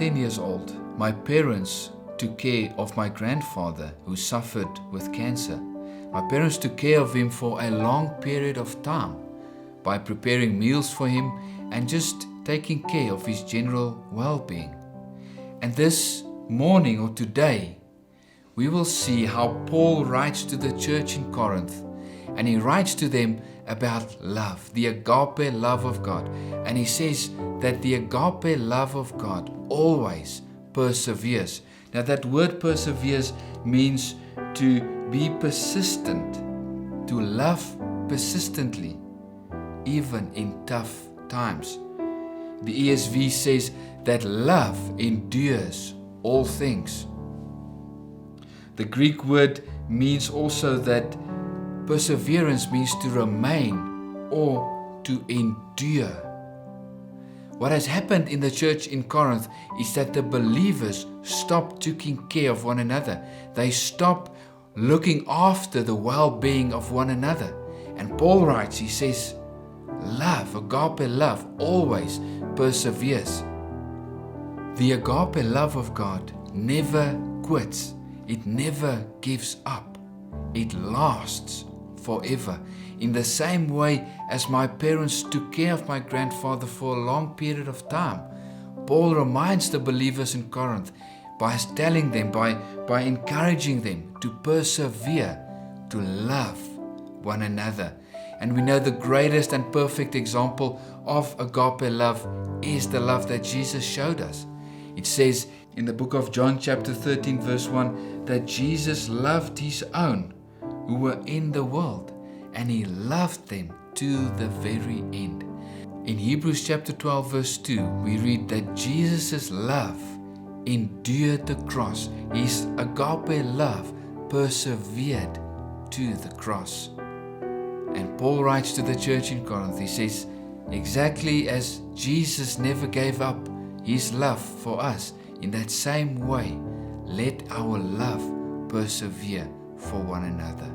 10 years old, my parents took care of my grandfather who suffered with cancer. My parents took care of him for a long period of time by preparing meals for him and just taking care of his general well-being. And this morning or today, we will see how Paul writes to the church in Corinth, and he writes to them about love, the agape love of God. And he says that the agape love of God always perseveres. Now that word perseveres means to be persistent, to love persistently, even in tough times. The ESV says that love endures all things. The Greek word means also that perseverance means to remain or to endure. What has happened in the church in Corinth is that the believers stopped taking care of one another. They stopped looking after the well-being of one another. And Paul writes, he says, love, agape love, always perseveres. The agape love of God never quits. It never gives up. It lasts forever. In the same way as my parents took care of my grandfather for a long period of time, Paul reminds the believers in Corinth by telling them, by encouraging them to persevere, to love one another. And we know the greatest and perfect example of agape love is the love that Jesus showed us. It says in the book of John chapter 13 verse 1 that Jesus loved his own who were in the world, and he loved them to the very end. In Hebrews chapter 12 verse 2 we read that Jesus' love endured the cross. His agape love persevered to the cross. And Paul writes to the church in Corinth, he says, exactly as Jesus never gave up his love for us, in that same way, let our love persevere for one another.